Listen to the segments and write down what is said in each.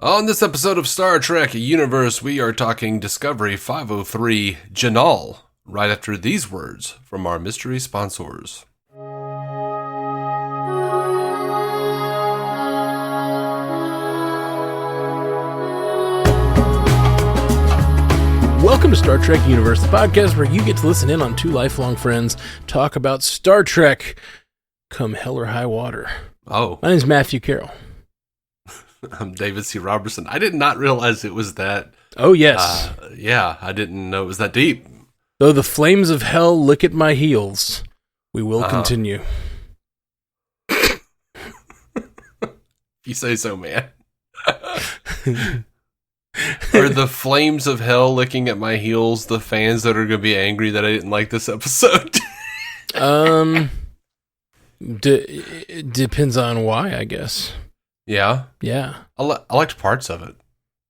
On this episode of Star Trek Universe, we are talking Discovery 503 Jinaal, right after these words from our mystery sponsors. Welcome to Star Trek Universe, the podcast where you get to listen in on two lifelong friends talk about Star Trek come hell or high water. Oh. My name's Matthew Carroll. I'm David C. Roberson. I did not realize it was that. Oh, yes. I didn't know it was that deep. Though the flames of hell lick at my heels, we will continue. You say so, man. Are the flames of hell licking at my heels the fans that are going to be angry that I didn't like this episode? It depends on why, I guess. Yeah? Yeah. I liked parts of it.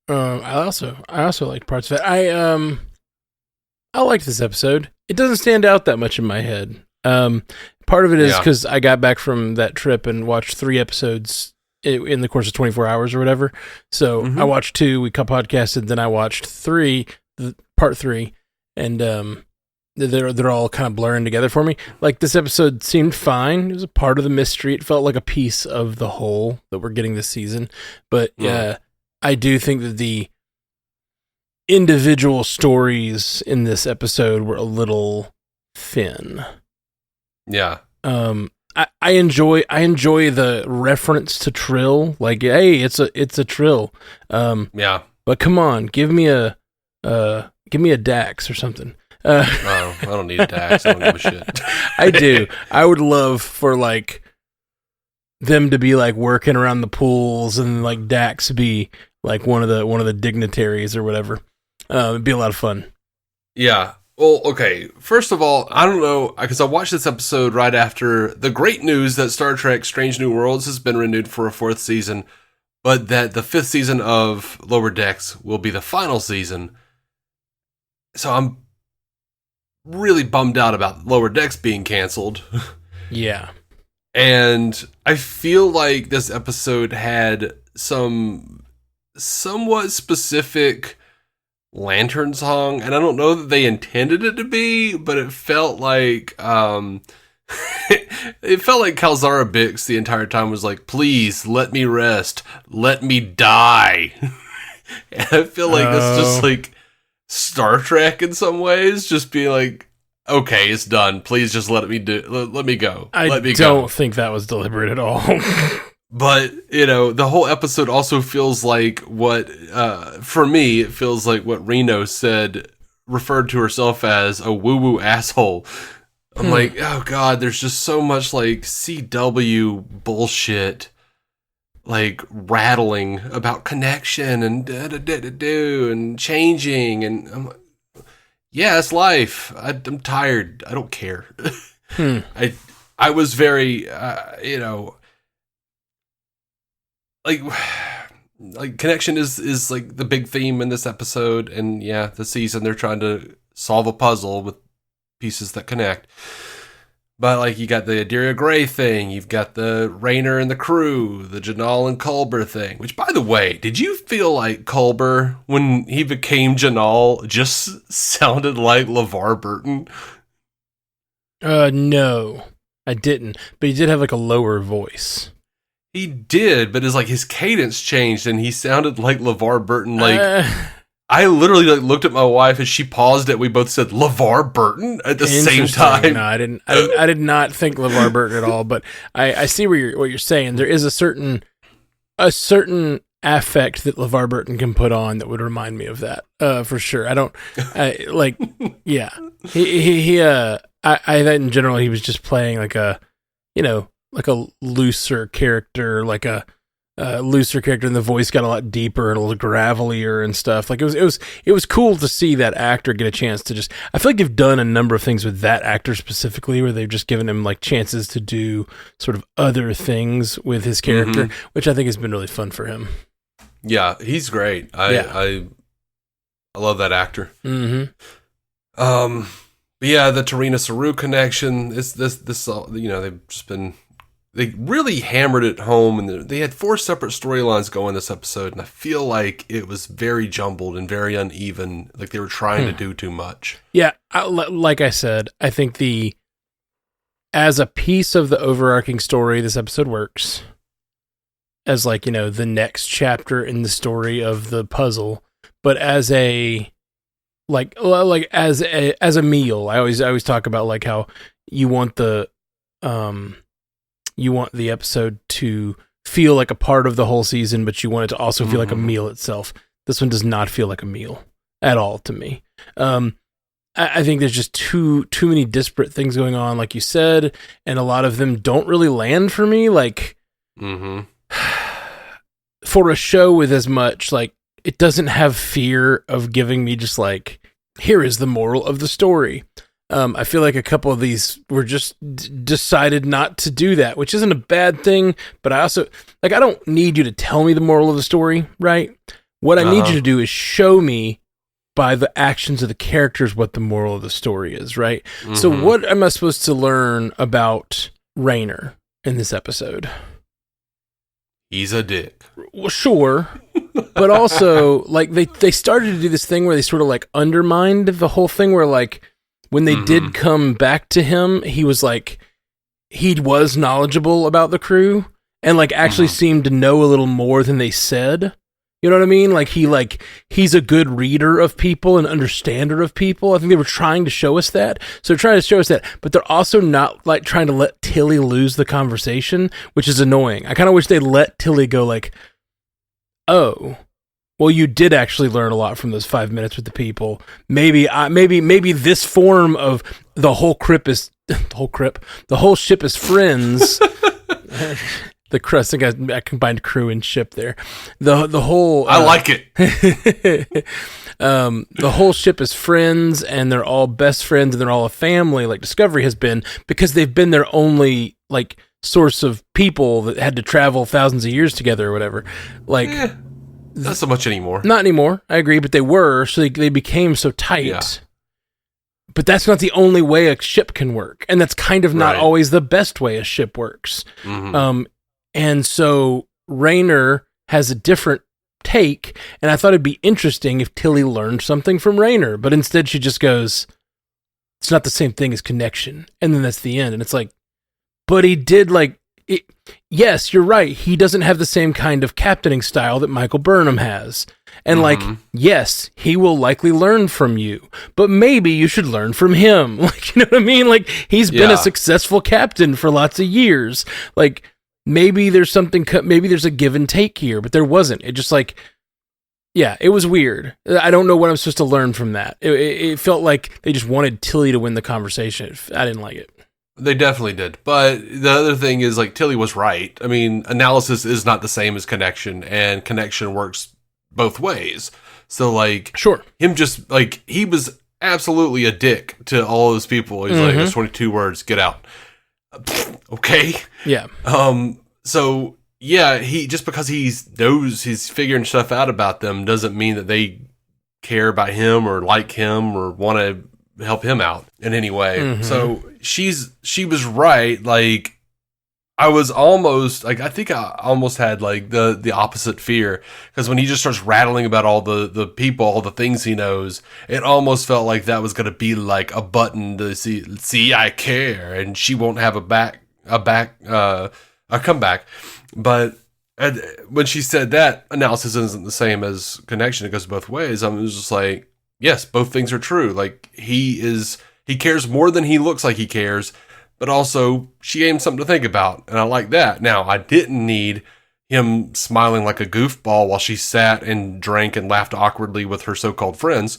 I also liked parts of it. I liked this episode. It doesn't stand out that much in my head. Part of it is because I got back from that trip and watched 3 episodes in the course of 24 hours or whatever. So I watched 2, we podcasted, then I watched 3, part 3, and they're all kind of blurring together for me. Like, this episode seemed fine. It was a part of the mystery. It felt like a piece of the whole that we're getting this season. But I do think that the individual stories in this episode were a little thin. Yeah. I enjoy the reference to Trill. Like, hey, it's a Trill. Yeah. But come on, give me a Dax or something. I don't need a Dax. I don't give a shit. I do. I would love for like them to be like working around the pools and like Dax be like one of the dignitaries or whatever. It'd be a lot of fun. Yeah. Well, okay. First of all, I don't know, because I watched this episode right after the great news that Star Trek Strange New Worlds has been renewed for a 4th season, but that the 5th season of Lower Decks will be the final season. So I'm really bummed out about Lower Decks being canceled. Yeah. And I feel like this episode had some somewhat specific Lantern song, and I don't know that they intended it to be, but it felt like it felt like Kalzara Bix the entire time was like, please let me rest, let me die. And I feel like that's just like Star Trek in some ways, just being like, okay, it's done, please just let me go. I don't think that was deliberate at all. But, the whole episode also feels like for me, it feels like what Reno referred to herself as a woo-woo asshole. I'm like, oh God, there's just so much like CW bullshit, like rattling about connection and and changing. And I'm like, yeah, it's life. I'm tired. I don't care. I was very, like connection is like the big theme in this episode, and the season they're trying to solve a puzzle with pieces that connect. But like you got the Adira Gray thing, you've got the Rayner and the crew, the Jinaal and Culber thing. Which, by the way, did you feel like Culber when he became Jinaal just sounded like LeVar Burton? No, I didn't. But he did have like a lower voice. He did, but his cadence changed, and he sounded like LeVar Burton. Like, I literally looked at my wife, and she paused it. We both said LeVar Burton at the same time. No, I didn't. I did not think LeVar Burton at all. But I see what you're saying. There is a certain affect that LeVar Burton can put on that would remind me of that. For sure. Yeah. I in general he was just playing like a looser character, like a looser character, and the voice got a lot deeper and a little gravelier and stuff. Like it was cool to see that actor get a chance to just. I feel like they've done a number of things with that actor specifically, where they've just given him like chances to do sort of other things with his character, which I think has been really fun for him. Yeah, he's great. I love that actor. Mm-hmm. But yeah, the Tarina Saru connection. They've just been they really hammered it home, and they had 4 separate storylines going this episode, and I feel like it was very jumbled and very uneven, like they were trying to do too much. Yeah, like I said, I think as a piece of the overarching story, this episode works. As like, the next chapter in the story of the puzzle, but as a as a meal, I always talk about like how you want the episode to feel like a part of the whole season, but you want it to also feel like a meal itself. This one does not feel like a meal at all to me. I think there's just too many disparate things going on, like you said, and a lot of them don't really land for me. Like, for a show with as much, like, it doesn't have fear of giving me just like, here is the moral of the story. I feel like a couple of these were just decided not to do that, which isn't a bad thing, but I also, like, I don't need you to tell me the moral of the story, right? What I need you to do is show me by the actions of the characters what the moral of the story is, right? So what am I supposed to learn about Rainer in this episode? He's a dick. Well, sure. But also, like, they started to do this thing where they sort of, like, undermined the whole thing where, like, when they did come back to him, he was, like, he was knowledgeable about the crew and, like, actually seemed to know a little more than they said. You know what I mean? Like, he's a good reader of people and understander of people. I think they were trying to show us that. So they're trying to show us that, but they're also not, like, trying to let Tilly lose the conversation, which is annoying. I kind of wish they let Tilly go, like, oh, well, you did actually learn a lot from those 5 minutes with the people. Maybe this form of the whole ship is friends. The crust, I think I combined crew and ship there. The whole I like it. The whole ship is friends, and they're all best friends, and they're all a family. Like Discovery has been, because they've been their only like source of people that had to travel thousands of years together or whatever. Like, not so much anymore. Not anymore. I agree, but they were, so they became so tight. Yeah. But that's not the only way a ship can work, and that's kind of not always the best way a ship works. And so Rainer has a different take, and I thought it'd be interesting if Tilly learned something from Rainer, but instead she just goes, it's not the same thing as connection. And then that's the end. And it's like, but he did like, it, yes, you're right. He doesn't have the same kind of captaining style that Michael Burnham has. And like, yes, he will likely learn from you, but maybe you should learn from him. Like, you know what I mean? Like, he's been a successful captain for lots of years. Like, maybe there's something, maybe there's a give and take here, but there wasn't. It just like, yeah, it was weird. I don't know what I'm supposed to learn from that. It felt like they just wanted Tilly to win the conversation. I didn't like it. They definitely did. But the other thing is, like, Tilly was right. I mean, analysis is not the same as connection, and connection works both ways. So, like, sure, him just, like, he was absolutely a dick to all those people. He's like, there's 22 words, get out. Okay. Yeah. So yeah, he just because he knows he's figuring stuff out about them doesn't mean that they care about him or like him or want to help him out in any way. So she was right. Like, I was almost like, I think I almost had like the opposite fear, because when he just starts rattling about all the people, all the things he knows, it almost felt like that was going to be like a button to see I care, and she won't have a comeback. But when she said that analysis isn't the same as connection, it goes both ways. I was just like, yes, both things are true. Like, he cares more than he looks like he cares. But also, she gave him something to think about, and I like that. Now, I didn't need him smiling like a goofball while she sat and drank and laughed awkwardly with her so-called friends.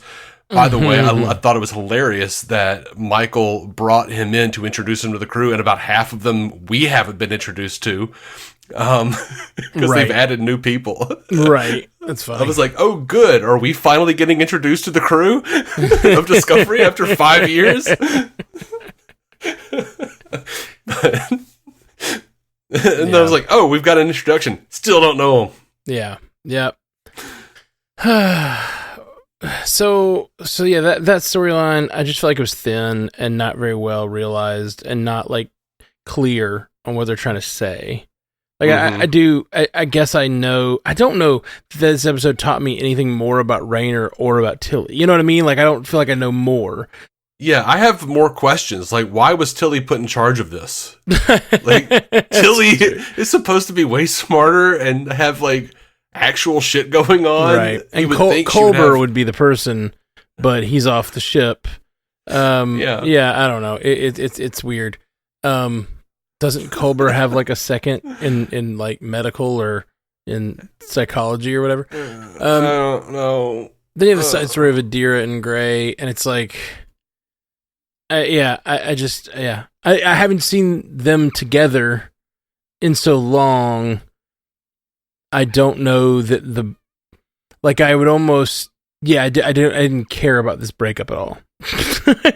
By the way, I thought it was hilarious that Michael brought him in to introduce him to the crew, and about half of them we haven't been introduced to, because they've added new people. Right. That's funny. I was like, oh, good. Are we finally getting introduced to the crew of Discovery after 5 years? And I was like, oh, we've got an introduction. Still don't know him. Yeah. Yep. So yeah, that storyline, I just felt like it was thin and not very well realized and not like clear on what they're trying to say. Like I guess I know. I don't know if this episode taught me anything more about Raynor or about Tilly. You know what I mean? Like I don't feel like I know more. Yeah, I have more questions. Like, why was Tilly put in charge of this? Like, Tilly is supposed to be way smarter and have like actual shit going on, right? And Culber would be the person, but he's off the ship. Yeah, I don't know. It's weird. Doesn't Culber have like a second in like medical or in psychology or whatever? I don't know. Then you have the side story of Adira and Gray, and it's like, I haven't seen them together in so long. I don't know that I would almost, I didn't care about this breakup at all.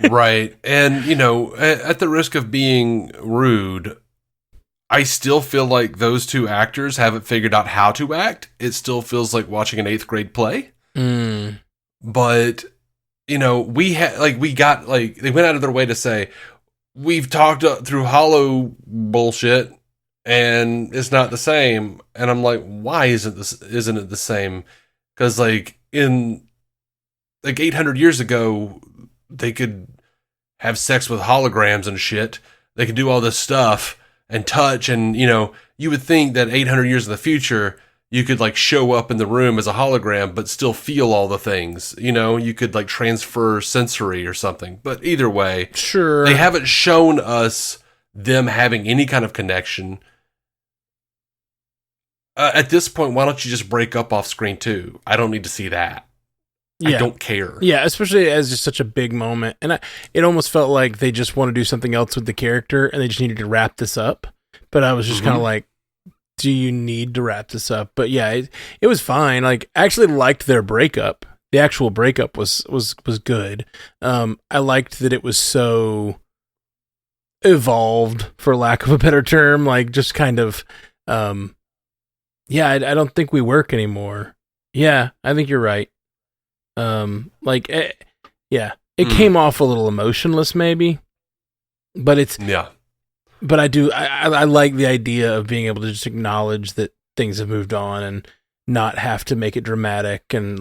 Right. And, at the risk of being rude, I still feel like those two actors haven't figured out how to act. It still feels like watching an 8th grade play. But, they went out of their way to say, we've talked through hollow bullshit and it's not the same. And I'm like, why isn't it the same? Because in 800 years ago, they could have sex with holograms and shit. They could do all this stuff and touch. And, you would think that 800 years in the future, you could show up in the room as a hologram, but still feel all the things. You could transfer sensory or something. But either way, sure, they haven't shown us them having any kind of connection. At this point, why don't you just break up off screen too? I don't need to see that. Yeah. I don't care. Yeah, especially as just such a big moment. And it almost felt like they just want to do something else with the character and they just needed to wrap this up. But I was just kind of like, do you need to wrap this up? But yeah, it was fine. I actually liked their breakup. The actual breakup was good. I liked that it was so evolved, for lack of a better term. Just kind of, I don't think we work anymore. Yeah, I think you're right. It came off a little emotionless maybe, but it's, but I like the idea of being able to just acknowledge that things have moved on and not have to make it dramatic and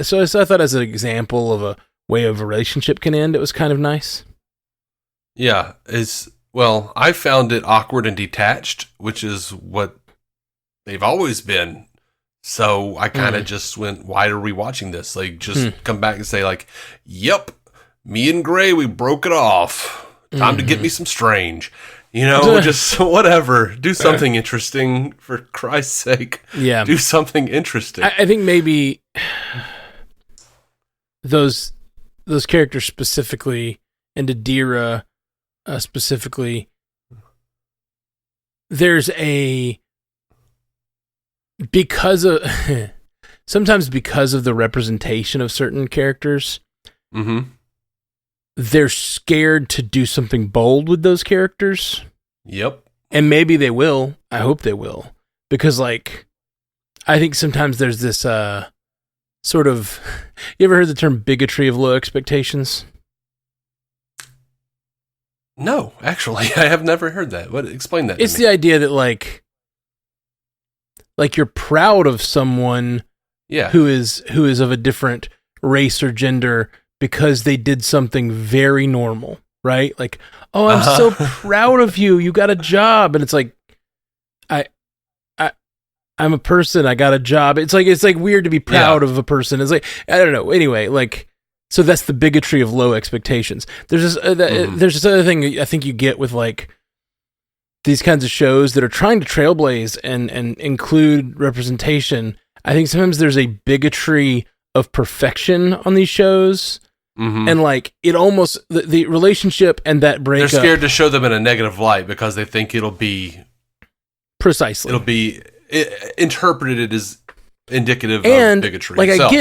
so I thought as an example of a way of a relationship can end, it was kind of nice. Yeah. I found it awkward and detached, which is what they've always been. So I kind of just went, why are we watching this? Come back and say yep, me and Gray, we broke it off. Time to get me some Strange. Just whatever. Do something interesting, for Christ's sake. Yeah. Do something interesting. I think maybe those characters specifically, and Adira specifically, there's sometimes because of the representation of certain characters, they're scared to do something bold with those characters. Yep. And maybe they will. I hope they will. Because I think sometimes there's this sort of, you ever heard the term bigotry of low expectations? No, actually, I have never heard that. Explain that to me. It's the idea that you're proud of someone who is of a different race or gender because they did something very normal, right? Oh, I'm so proud of you. You got a job. And it's I'm a person. I got a job. It's weird to be proud of a person. It's I don't know. Anyway, so that's the bigotry of low expectations. There's this other thing I think you get with these kinds of shows that are trying to trailblaze and include representation. I think sometimes there's a bigotry of perfection on these shows. And it almost, the relationship and that breakup. They're scared to show them in a negative light because they think it'll be precisely. It'll be interpreted as indicative of bigotry. Itself.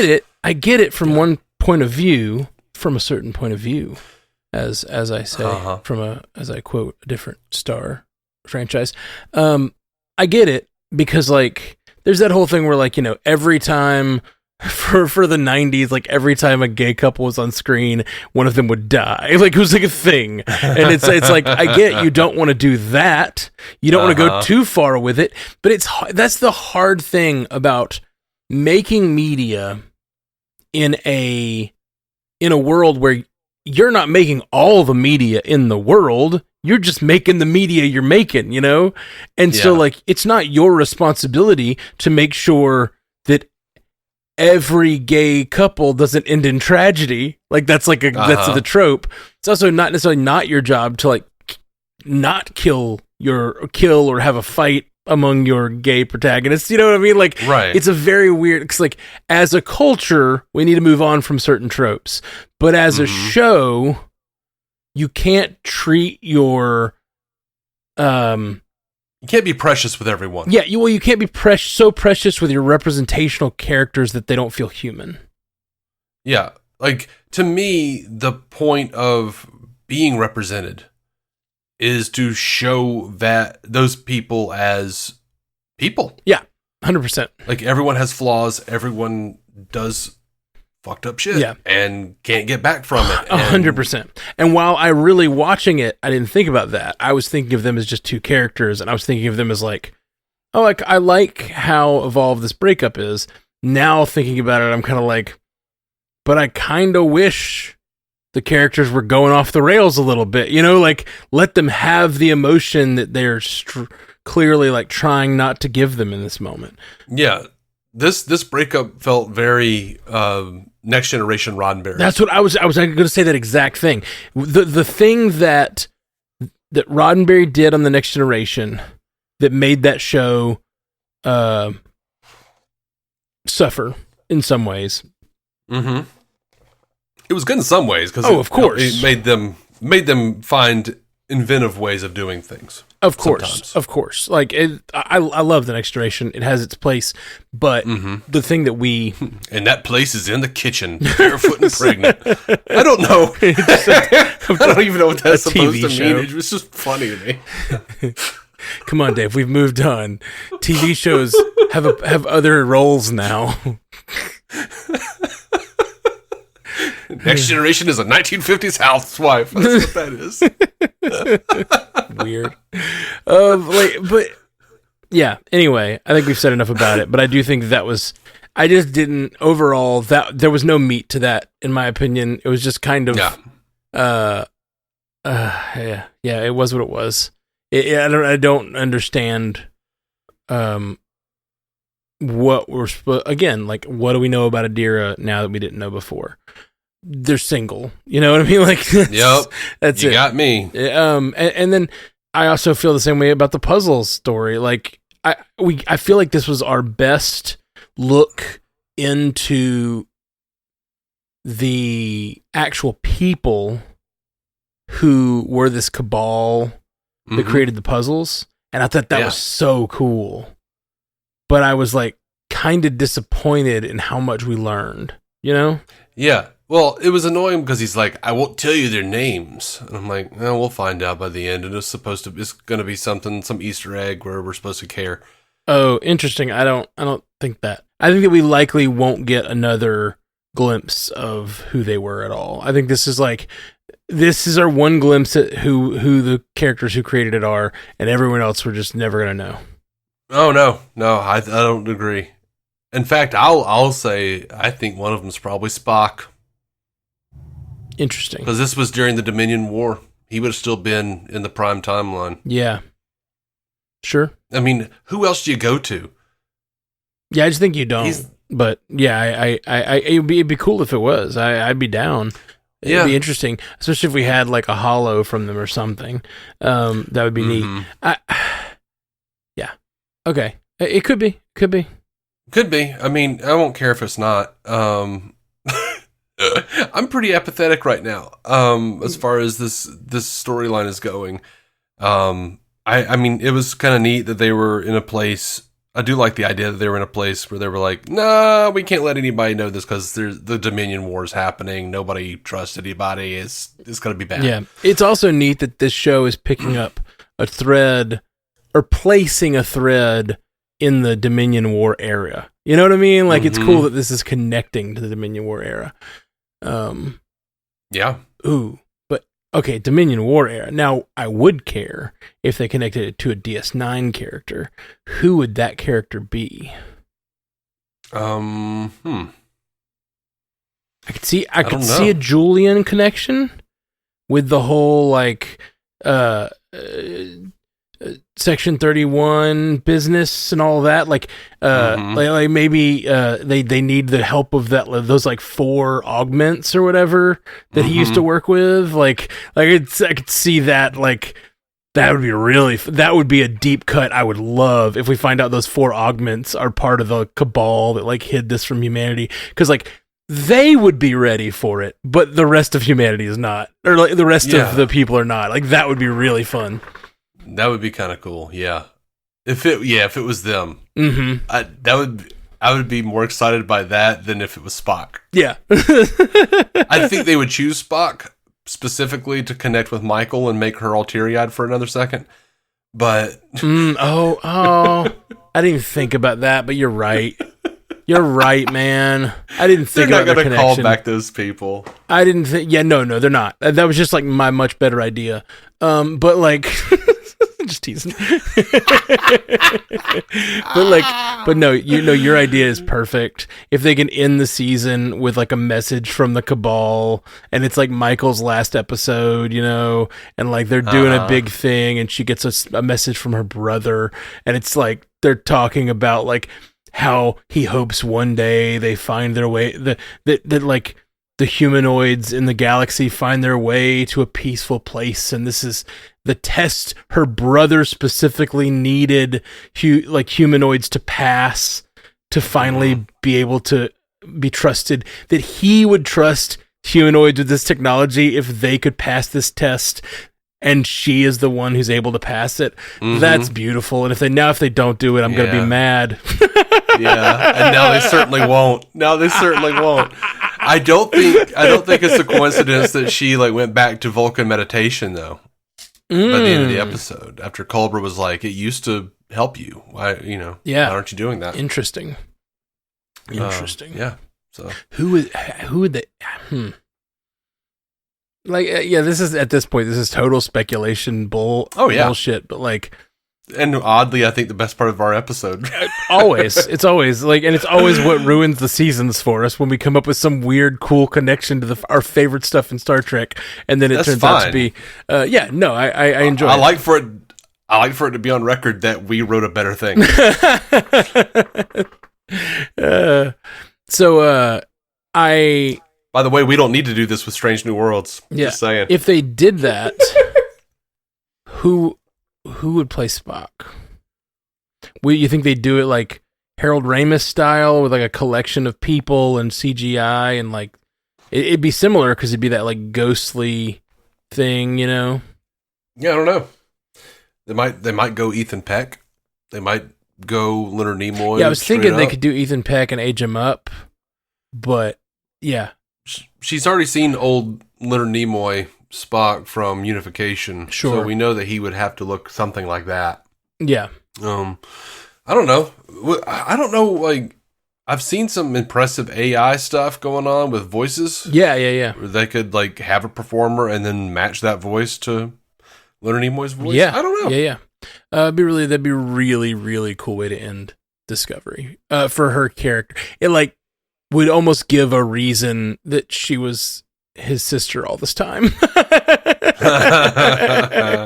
I get it from one point of view, from a certain point of view, as I say, as I quote a different Star franchise. I get it because there's that whole thing where every time for the 90s, like every time a gay couple was on screen, one of them would die. Like it was like a thing. And it's like, I get you don't want to do that. You don't want to go too far with it, but that's the hard thing about making media in a world where you're not making all the media in the world. You're just making the media you're making, you know? And so like, it's not your responsibility to make sure that every gay couple doesn't end in tragedy. Like that's like that's the trope. It's also not necessarily not your job to like not kill or have a fight among your gay protagonists. You know what I mean? Like, right. It's a very weird, cause like as a culture, we need to move on from certain tropes, but as a show, you can't treat your, you can't be precious with everyone. Yeah, you can't be so precious with your representational characters that they don't feel human. Yeah, like to me, the point of being represented is to show that those people as people. Yeah, 100%. Like everyone has flaws. Everyone does fucked up shit. Yeah, and can't get back from it. 100%. And while I really watching it, I didn't think about that. I was thinking of them as just two characters, and I was thinking of them as like, oh, like I like how evolved this breakup is. Now thinking about it, I'm kind of like, but I kind of wish the characters were going off the rails a little bit, you know, like let them have the emotion that they're clearly like trying not to give them in this moment. Yeah. This breakup felt very Next Generation Roddenberry. That's what I was going to say, that exact thing. The thing that Roddenberry did on the Next Generation that made that show suffer in some ways. Mm-hmm. It was good in some ways because of course, it made them find inventive ways of doing things. Of course, sometimes. Of course. Like I love the Next Generation. It has its place, but the thing that we and that place is in the kitchen, barefoot and pregnant. I don't know. I don't even know what that's supposed to mean. It was just funny to me. Come on, Dave. We've moved on. TV shows have other roles now. Next Generation is a 1950s housewife. That's what that is. Weird. But yeah, anyway, I think we've said enough about it, but I do think that was, I just didn't, overall, that there was no meat to that, in my opinion. It was just kind of, yeah, it was what it was. I don't understand, what we're again, like, what do we know about Adira now that we didn't know before? They're single, you know what I mean? Like, that's you it. Got me. And then I also feel the same way about the puzzle story. Like, I feel like this was our best look into the actual people who were this cabal that created the puzzles, and I thought that was so cool. But I was like kind of disappointed in how much we learned, you know? Yeah. Well, it was annoying because he's like, I won't tell you their names. And I'm like, we'll find out by the end. And it's going to be some Easter egg where we're supposed to care. Oh, interesting. I don't think that. I think that we likely won't get another glimpse of who they were at all. I think this is our one glimpse at who the characters who created it are, and everyone else we're just never going to know. Oh, no, I don't agree. In fact, I'll say I think one of them is probably Spock. Interesting. Because this was during the Dominion War. He would have still been in the prime timeline. Yeah. Sure. I mean, who else do you go to? Yeah, I just think you don't. But yeah, it'd be cool if it was. I'd be down. It'd be interesting, especially if we had like a holo from them or something. That would be neat. Yeah. Okay. It could be. Could be. I mean, I won't care if it's not. I'm pretty apathetic right now. As far as this storyline is going. I mean, it was kind of neat that they were in a place. I do like the idea that they were in a place where they were like, nah, we can't let anybody know this because the Dominion War is happening. Nobody trusts anybody. It's going to be bad. Yeah. It's also neat that this show is picking up a thread or placing a thread in the Dominion War era. You know what I mean? Like, it's cool that this is connecting to the Dominion War era. Yeah. Ooh. But, okay, Dominion War era. Now, I would care if they connected it to a DS9 character. Who would that character be? I could see a Julian connection with the whole, like, Section 31 business and all that, like maybe they need the help of those like 4 augments or whatever that he used to work with. Like I could see that. Like that would be a deep cut. I would love if we find out those 4 augments are part of the cabal that like hid this from humanity, because like they would be ready for it, but the rest of humanity is not, or like the rest of the people are not. Like that would be really fun. That would be kind of cool, yeah. If it was them, I would be more excited by that than if it was Spock. Yeah, I think they would choose Spock specifically to connect with Michael and make her all teary-eyed for another second. But I didn't even think about that. But you're right. You're right, man. I didn't think about the connection. They're not going to call back those people. I didn't think. Yeah, no, they're not. That was just like my much better idea. But like. Just teasing. but no, your idea is perfect. If they can end the season with like a message from the Cabal, and it's like Michael's last episode, and like they're doing a big thing, and she gets a message from her brother, and it's like they're talking about like how he hopes one day they find their way, that like the humanoids in the galaxy find their way to a peaceful place, and this is the test her brother specifically needed humanoids to pass to finally be able to be trusted, that he would trust humanoids with this technology if they could pass this test, and she is the one who's able to pass it. That's beautiful. And if they don't do it, I'm going to be mad. Yeah, and now they certainly won't. I don't think it's a coincidence that she like went back to Vulcan meditation though. By the end of the episode, after Culber was like, "It used to help you. Why, why aren't you doing that?" Interesting. Yeah. So who would they? Like, this is total speculation bullshit. But like. And oddly, I think the best part of our episode. It's always like, and it's always what ruins the seasons for us when we come up with some weird, cool connection to our favorite stuff in Star Trek, and then it turns out to be, I enjoy. I like for it to be on record that we wrote a better thing. By the way, we don't need to do this with Strange New Worlds. Yeah, just saying. If they did that, who would play Spock? You think they'd do it like Harold Ramis style with like a collection of people and CGI, and like it'd be similar because it'd be that like ghostly thing, Yeah, I don't know. They might go Ethan Peck. They might go Leonard Nimoy. Yeah, I was thinking they could do Ethan Peck and age him up, but yeah, she's already seen old Leonard Nimoy Spock from Unification. Sure. So we know that he would have to look something like that. Yeah. I don't know. Like, I've seen some impressive AI stuff going on with voices. Yeah. Where they could, like, have a performer and then match that voice to Leonard Nimoy's voice. Yeah. I don't know. Yeah. That'd be a really, really cool way to end Discovery. For her character. It, like, would almost give a reason that she was his sister all this time.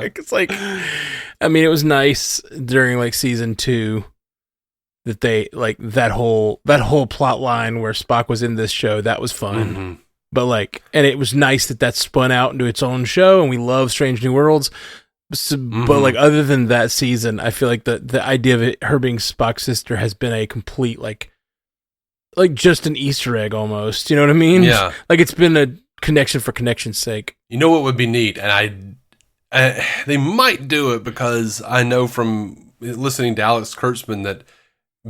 It's like, I mean, it was nice during like season 2 that they like that whole plot line where Spock was in this show. That was fun. But like, and it was nice that spun out into its own show, and we love Strange New Worlds. So, but like, other than that season, I feel like the idea of her being Spock's sister has been a complete like just an Easter egg almost. You know what I mean? Yeah. Like, it's been a connection for connection's sake. You know what would be neat, and they might do it because I know from listening to Alex Kurtzman that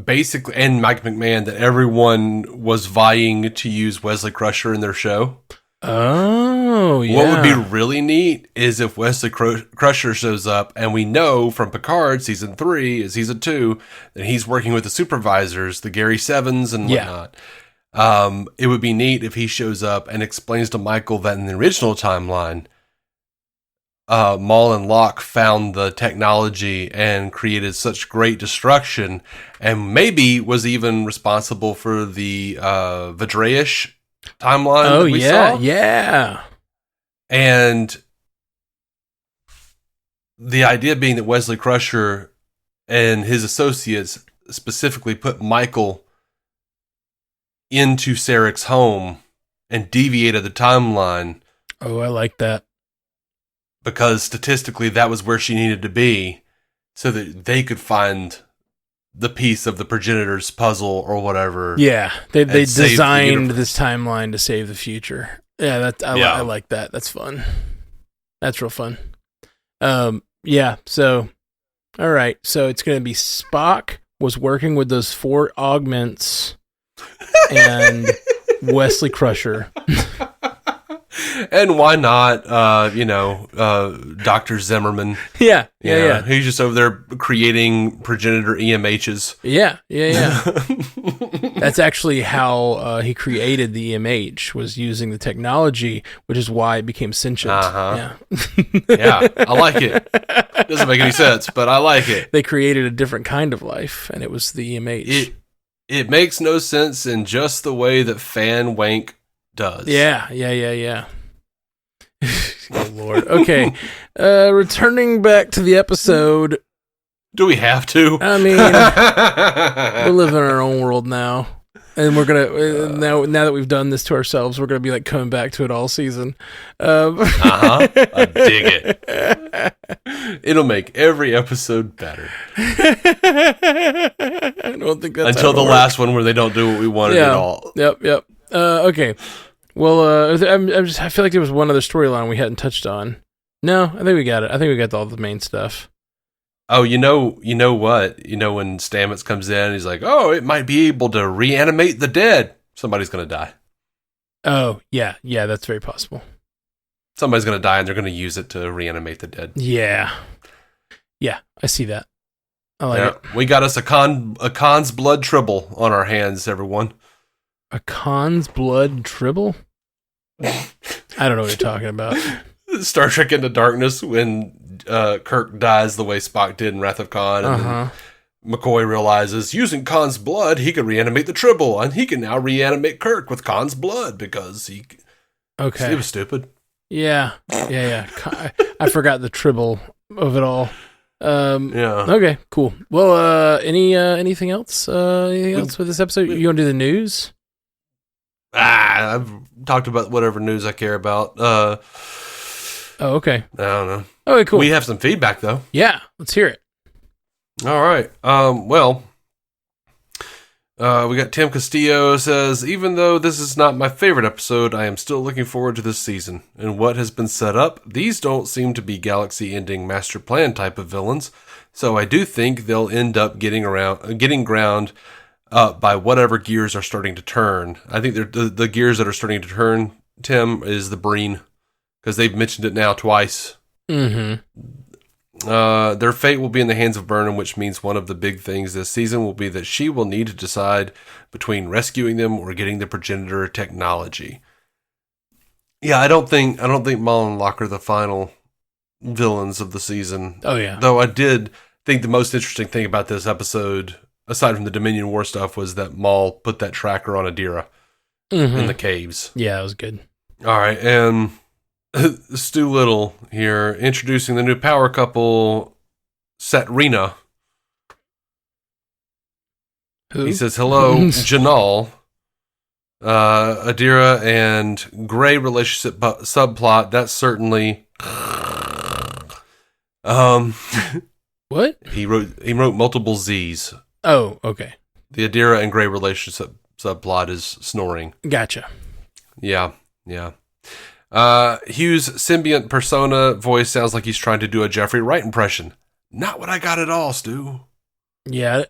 basically, and Mike McMahon, that everyone was vying to use Wesley Crusher in their show. Oh, Oh, yeah. What would be really neat is if Wesley Crusher shows up, and we know from Picard season 3 and season 2 that he's working with the supervisors, the Gary Sevens and whatnot. It would be neat if he shows up and explains to Michael that in the original timeline, Maul and Locke found the technology and created such great destruction, and maybe was even responsible for the Vidraish timeline that we saw. Yeah. And the idea being that Wesley Crusher and his associates specifically put Michael into Sarek's home and deviated the timeline. Oh, I like that. Because statistically, that was where she needed to be so that they could find the piece of the progenitor's puzzle or whatever. Yeah, they designed this timeline to save the future. Yeah, I like that. That's fun. That's real fun. Yeah, so, all right. So it's going to be Spock was working with those 4 augments and Wesley Crusher. And why not, Dr. Zimmerman? Yeah. He's just over there creating progenitor EMHs. Yeah. That's actually how he created the EMH, was using the technology, which is why it became sentient. Yeah. Yeah, I like it. Doesn't make any sense, but I like it. They created a different kind of life, and it was the EMH. It makes no sense in just the way that fan wank does. Yeah. Oh, Lord. Okay. Returning back to the episode. Do we have to? I mean, we live in our own world now. And we're going to, now that we've done this to ourselves, we're going to be like coming back to it all season. I dig it. It'll make every episode better. I don't think that's until the last one where they don't do what we wanted at all. Yep. Okay. Well, I feel like there was one other storyline we hadn't touched on. No, I think we got it. I think we got all the main stuff. Oh, you know what? When Stamets comes in, he's like, "Oh, it might be able to reanimate the dead." Somebody's going to die. Oh, yeah, that's very possible. Somebody's going to die, and they're going to use it to reanimate the dead. Yeah, I see that. I like it. We got us a Khan's blood tribble on our hands, everyone. A Khan's blood tribble? I don't know what you're talking about. Star Trek Into Darkness, when Kirk dies the way Spock did in Wrath of Khan, and then McCoy realizes using Khan's blood, he could reanimate the tribble, and he can now reanimate Kirk with Khan's blood because he. Okay, it was stupid. Yeah. I forgot the tribble of it all. Yeah. Okay, cool. Well, anything else? Anything else with this episode? You want to do the news? I've talked about whatever news I care about. Oh, okay. I don't know. Okay, cool. We have some feedback, though. Yeah, let's hear it. All right. We got Tim Castillo says, even though this is not my favorite episode, I am still looking forward to this season. And what has been set up, these don't seem to be galaxy-ending master plan type of villains. So I do think they'll end up getting ground by whatever gears are starting to turn. I think the gears that are starting to turn, Tim, is the Breen, because they've mentioned it now twice. Mm-hmm. Their fate will be in the hands of Burnham, which means one of the big things this season will be that she will need to decide between rescuing them or getting the progenitor technology. Yeah, I don't think Maul and Locke are the final villains of the season. Oh yeah. Though I did think the most interesting thing about this episode, aside from the Dominion War stuff, was that Maul put that tracker on Adira in the caves. Yeah, that was good. All right, and Stu Little here introducing the new power couple, Satrina. Who? He says, "Hello, Jinaal. Adira and Gray relationship subplot. That's certainly." What? He wrote multiple Z's. Oh, okay. The Adira and Gray relationship subplot is snoring. Gotcha. Yeah. Hugh's symbiont persona voice sounds like he's trying to do a Jeffrey Wright impression. Not what I got at all, Stu. Yeah.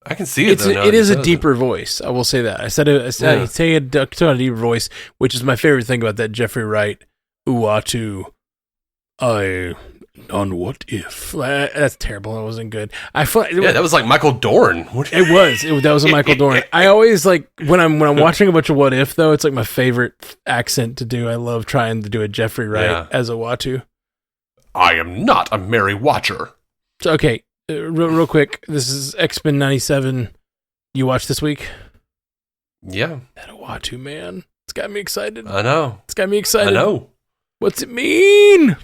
I can see it. It is a deeper voice. I will say that. I said a deeper voice, which is my favorite thing about that Jeffrey Wright. Uatu, on what if? That's terrible. That wasn't good. That was like Michael Dorn. That was a Michael Dorn. I always like when I'm watching a bunch of What If though. It's like my favorite accent to do. I love trying to do a Jeffrey Wright as a Uatu. I am not a merry watcher. So, okay, real quick. This is X-Men 97. You watched this week? Yeah. That Uatu, man. It's got me excited. I know. It's got me excited. I know. What's it mean?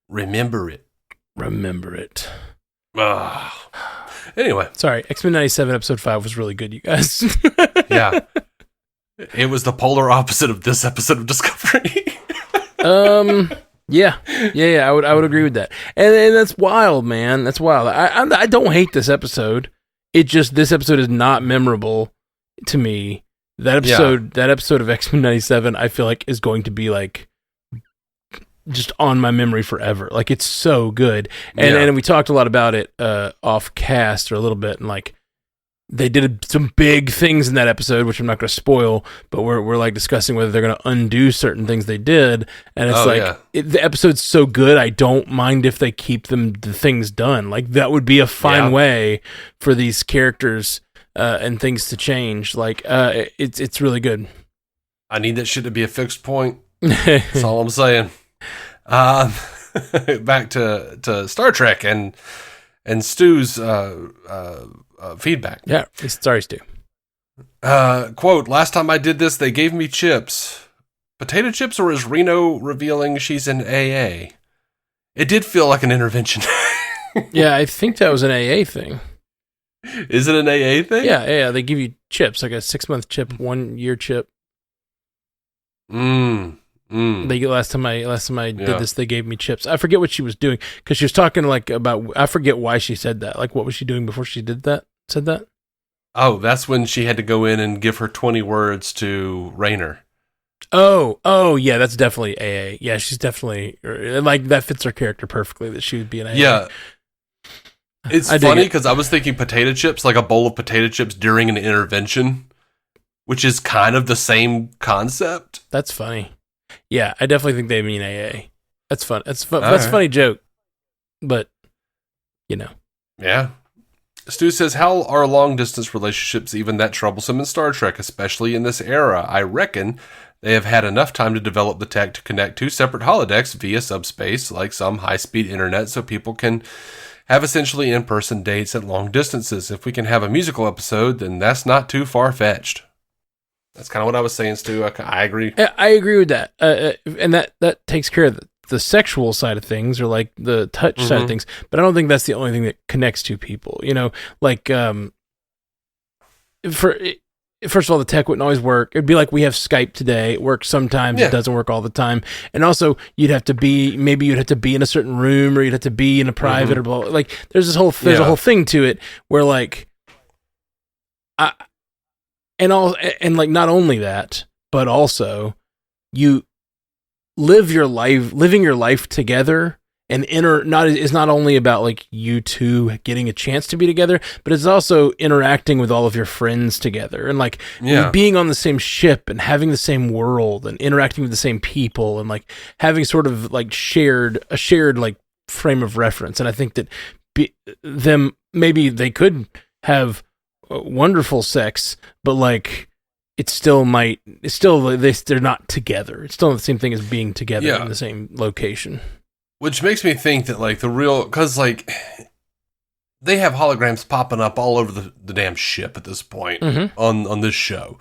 Remember it. Anyway. Sorry, X-Men 97 episode 5 was really good, you guys. Yeah. It was the polar opposite of this episode of Discovery. Yeah, I would agree with that. And that's wild, man. That's wild. I don't hate this episode. It just, this episode is not memorable to me. That episode of X-Men 97, I feel like is going to be like just on my memory forever. Like, it's so good. And we talked a lot about it off cast or a little bit, and like they did some big things in that episode, which I'm not going to spoil, but we're like discussing whether they're going to undo certain things they did. And it's the episode's so good, I don't mind if they keep the things done. Like, that would be a fine way for these characters and things to change. Like, it's really good. I need that shit to be a fixed point. That's all I'm saying. Back to Star Trek and Stu's feedback. Yeah, sorry, Stu. Quote, last time I did this, they gave me chips. Potato chips, or is Reno revealing she's in AA? It did feel like an intervention. Yeah, I think that was an AA thing. Is it an AA thing? Yeah, they give you chips, like a 6-month chip, 1-year chip. Last time I did this, they gave me chips. I forget what she was doing, because she was talking like about, I forget why she said that. Like, what was she doing before she said that? Oh, that's when she had to go in and give her 20 words to Raynor. Oh, yeah, that's definitely AA. Yeah, she's definitely, like, that fits her character perfectly, that she would be an AA. Yeah. It's funny because I was thinking potato chips, like a bowl of potato chips during an intervention, which is kind of the same concept. That's funny. Yeah, I definitely think they mean AA. That's fun. That's fun. That's a funny joke. But, you know. Yeah. Stu says, how are long-distance relationships even that troublesome in Star Trek, especially in this era? I reckon they have had enough time to develop the tech to connect 2 separate holodecks via subspace, like some high-speed internet, so people can have essentially in-person dates at long distances. If we can have a musical episode, then that's not too far-fetched. That's kind of what I was saying, Stu. I agree. I agree with that. And that takes care of the sexual side of things, or like the touch side of things. But I don't think that's the only thing that connects 2 people. You know, like, first of all, the tech wouldn't always work. It'd be like we have Skype today. It works sometimes. It doesn't work all the time. And also, you'd have to be in a certain room, or you'd have to be in a private or blah. Like, there's a whole thing to it where, like, like, not only that, but also you living your life together, and is not only about like you two getting a chance to be together, but it's also interacting with all of your friends together, and like being on the same ship and having the same world and interacting with the same people, and like having sort of like a shared like frame of reference. And I think that maybe they could have wonderful sex, but like they're not together. It's still the same thing as being together in the same location. Which makes me think that, like, because, like, they have holograms popping up all over the damn ship at this point on this show.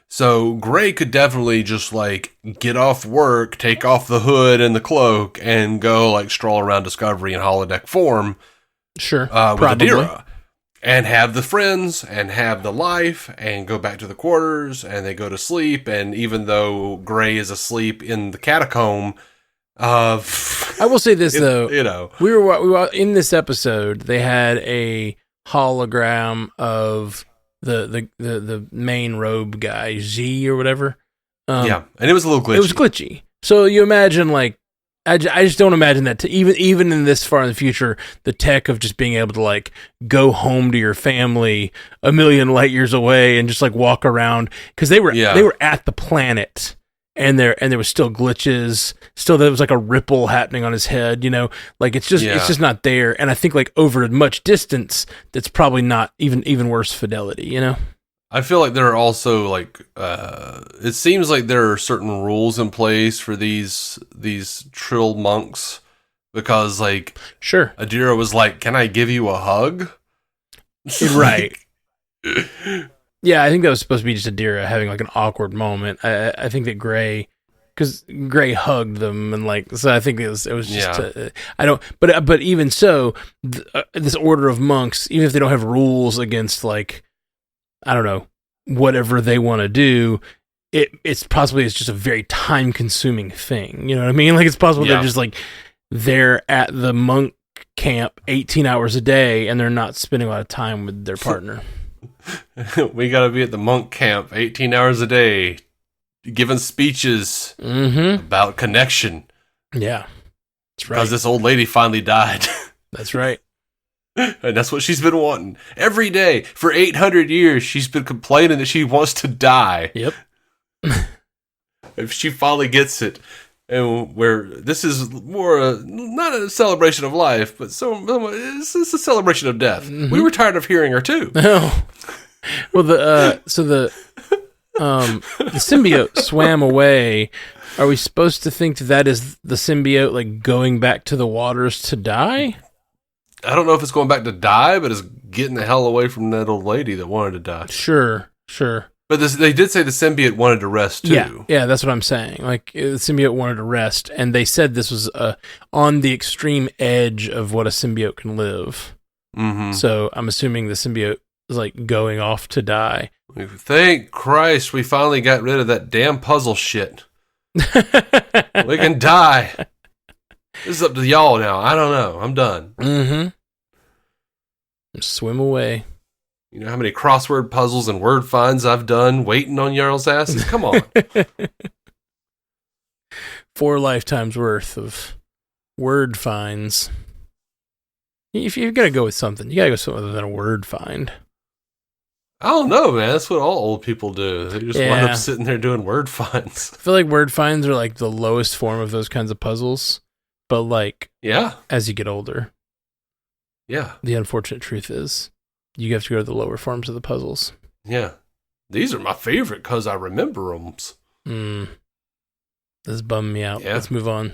So Gray could definitely just, like, get off work, take off the hood and the cloak, and go, like, stroll around Discovery in holodeck form. Sure. With Adira. And have the friends, and have the life, and go back to the quarters, and they go to sleep. And even though Gray is asleep in the catacomb, I will say this though, you know, we were in this episode. They had a hologram of the main robe guy, Z or whatever. And it was a little glitchy. It was glitchy. So you imagine, like, I just don't imagine that even in this far in the future, the tech of just being able to like go home to your family a million light years away and just like walk around, because they were at the planet and there was still glitches, still there was like a ripple happening on his head, like it's just not there. And I think like over much distance, that's probably not even worse fidelity, I feel like there are also like it seems like there are certain rules in place for these Trill monks, because like sure, Adira was like, "Can I give you a hug?" Right. Yeah, I think that was supposed to be just Adira having like an awkward moment. I think that because Gray hugged them, and like, so I think it was just but even so, this order of monks, even if they don't have rules against like, I don't know, whatever they want to do, it's just a very time consuming thing. You know what I mean? Like it's possible they're just like they're at the monk camp 18 hours a day and they're not spending a lot of time with their partner. We got to be at the monk camp 18 hours a day, giving speeches about connection. Yeah, that's right. Because this old lady finally died. That's right. And that's what she's been wanting. Every day, for 800 years, she's been complaining that she wants to die. Yep. If she finally gets it, and where this is more not a celebration of life, but it's a celebration of death. Mm-hmm. We were tired of hearing her too. Oh. Well, the symbiote swam away. Are we supposed to think that is the symbiote like going back to the waters to die? I don't know if it's going back to die, but it's getting the hell away from that old lady that wanted to die. Sure. But they did say the symbiote wanted to rest, too. Yeah, that's what I'm saying. Like, the symbiote wanted to rest, and they said this was on the extreme edge of what a symbiote can live. Mm-hmm. So I'm assuming the symbiote is, like, going off to die. Thank Christ we finally got rid of that damn puzzle shit. We can die. This is up to y'all now. I don't know. I'm done. Mm-hmm. Swim away. You know how many crossword puzzles and word finds I've done waiting on y'all's asses? Come on. 4 lifetimes worth of word finds. If you're going to go with something, you got to go with something other than a word find. I don't know, man. That's what all old people do. They just wind up sitting there doing word finds. I feel like word finds are like the lowest form of those kinds of puzzles. But like, as you get older, the unfortunate truth is you have to go to the lower forms of the puzzles. Yeah. These are my favorite because I remember them. This bummed me out. Yeah. Let's move on.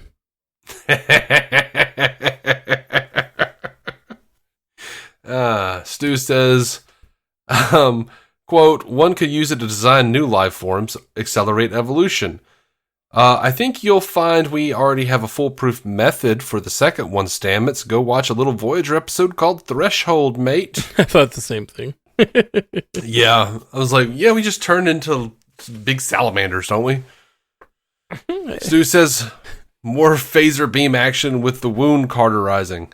Stu says, quote, one could use it to design new life forms, accelerate evolution. I think you'll find we already have a foolproof method for the second one, Stamets. Go watch a little Voyager episode called Threshold, mate. I thought the same thing. Yeah. I was like, yeah, we just turned into big salamanders, don't we? Stu says, more phaser beam action with the wound cauterizing.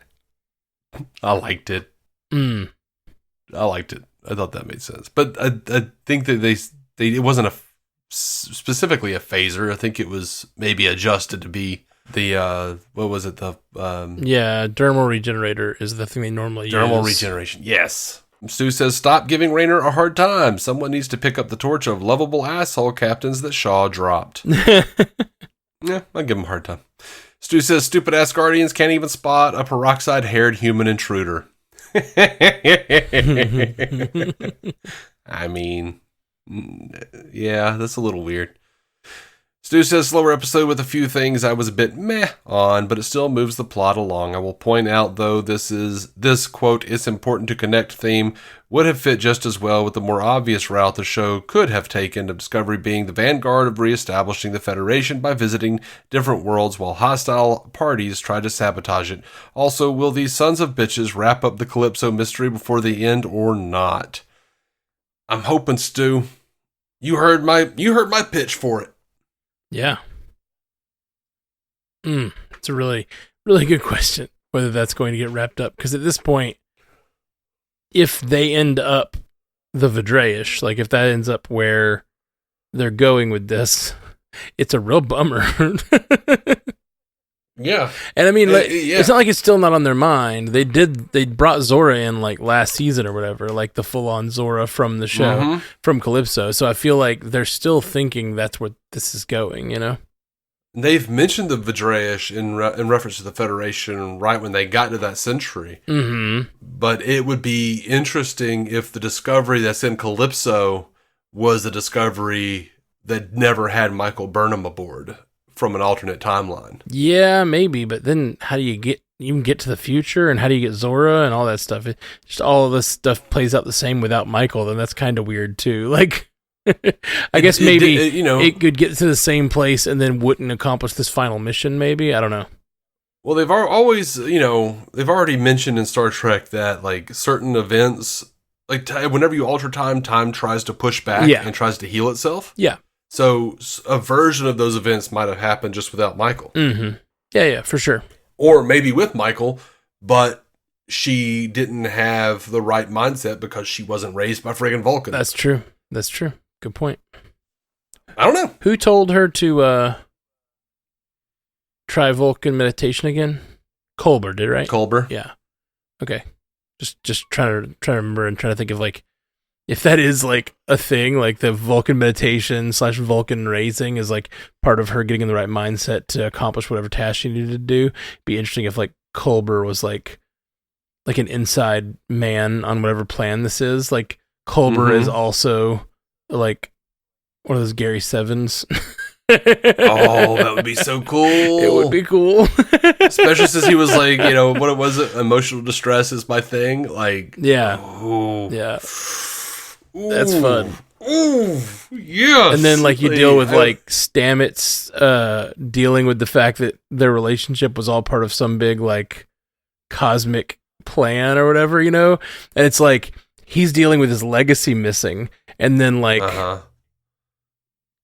I liked it. I liked it. I thought that made sense. But I think that it wasn't specifically a phaser. I think it was maybe adjusted to be the what was it, the dermal regenerator is the thing they normally use. Dermal regeneration, yes. Stu says, stop giving Rayner a hard time. Someone needs to pick up the torch of lovable asshole captains that Shaw dropped. Yeah, I'll give him a hard time. Stu says, stupid ass Guardians can't even spot a peroxide haired human intruder. I mean, yeah, that's a little weird. Stu says, slower episode with a few things I was a bit meh on, but it still moves the plot along. I will point out, though, this quote, it's important to connect theme would have fit just as well with the more obvious route the show could have taken of Discovery being the vanguard of reestablishing the Federation by visiting different worlds while hostile parties try to sabotage it. Also, will these sons of bitches wrap up the Calypso mystery before the end or not? I'm hoping, Stu. You heard my pitch for it. Yeah. It's a really, really good question, whether that's going to get wrapped up. Because at this point, if they end up the Vidraish, like if that ends up where they're going with this, it's a real bummer. Yeah. And I mean, it's not like it's still not on their mind. They brought Zora in like last season or whatever, like the full-on Zora from the show, from Calypso. So I feel like they're still thinking that's where this is going, you know? They've mentioned the Vidreish in reference to the Federation right when they got to that century. Mm-hmm. But it would be interesting if the discovery that's in Calypso was a discovery that never had Michael Burnham aboard from an alternate timeline. Yeah, maybe, but then how do you get to the future, and how do you get Zora and all that stuff? Just all of this stuff plays out the same without Michael, then that's kind of weird too. Like, I guess maybe it could get to the same place and then wouldn't accomplish this final mission, maybe? I don't know. Well, they've always, they've already mentioned in Star Trek that, like, certain events, like, whenever you alter time tries to push back and tries to heal itself. Yeah. So a version of those events might have happened just without Michael. Mm-hmm. Yeah, for sure. Or maybe with Michael, but she didn't have the right mindset because she wasn't raised by friggin' Vulcan. That's true. Good point. I don't know. Who told her to try Vulcan meditation again? Culber did, right? Culber. Yeah. Okay. Just trying to remember and trying to think of, like, if that is, like, a thing, like the Vulcan meditation / Vulcan raising is, like, part of her getting in the right mindset to accomplish whatever task she needed to do. It'd be interesting if, like, Culber was, like an inside man on whatever plan this is. Like, Culber is also, like, one of those Gary Sevens. Oh, that would be so cool. It would be cool. Especially since he was like, what was it? Emotional distress is my thing. Like, yeah. Oh. Yeah. That's fun. Ooh, yes. And then, like, you deal with, like, Stamets dealing with the fact that their relationship was all part of some big, like, cosmic plan or whatever, And it's like, he's dealing with his legacy missing. And then, like,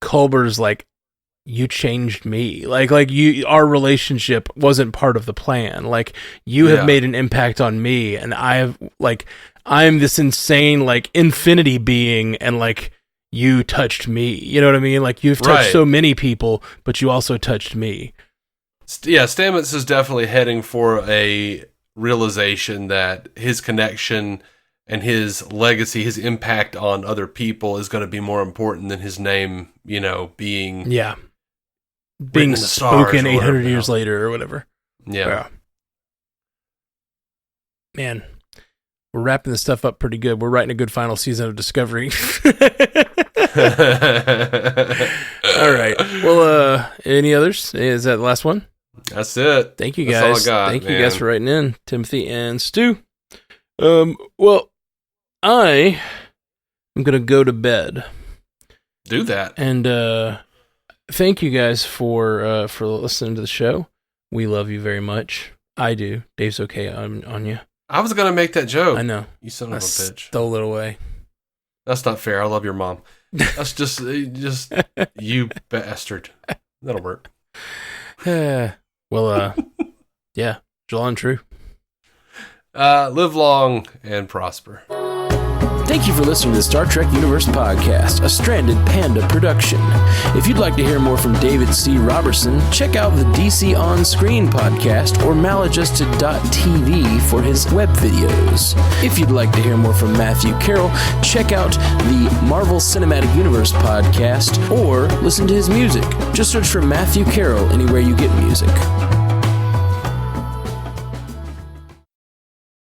Culber's like, you changed me. Like our relationship wasn't part of the plan. Like, you have made an impact on me, and I'm this insane, like, infinity being, and, like, you touched me. You know what I mean? Like, you've touched so many people, but you also touched me. Yeah, Stamets is definitely heading for a realization that his connection and his legacy, his impact on other people is going to be more important than his name, being... Yeah. Being spoken 800 years later or whatever. Yeah. Man, we're wrapping this stuff up pretty good. We're writing a good final season of Discovery. All right. Well, any others? Is that the last one? That's it. Thank you guys. That's all I got, Thank you guys for writing in, Timothy and Stu. Well, I am going to go to bed. Do that. And thank you guys for listening to the show. We love you very much. I do. Dave's okay on you. I was going to make that joke. I know. You son of a bitch. Stole it away. That's not fair. I love your mom. That's just you bastard. That'll work. Well, yeah. July and true. Live long and prosper. Thank you for listening to the Star Trek Universe Podcast, a Stranded Panda production. If you'd like to hear more from David C. Roberson, check out the DC On Screen podcast or maladjusted.tv for his web videos. If you'd like to hear more from Matthew Carroll, check out the Marvel Cinematic Universe podcast or listen to his music. Just search for Matthew Carroll anywhere you get music.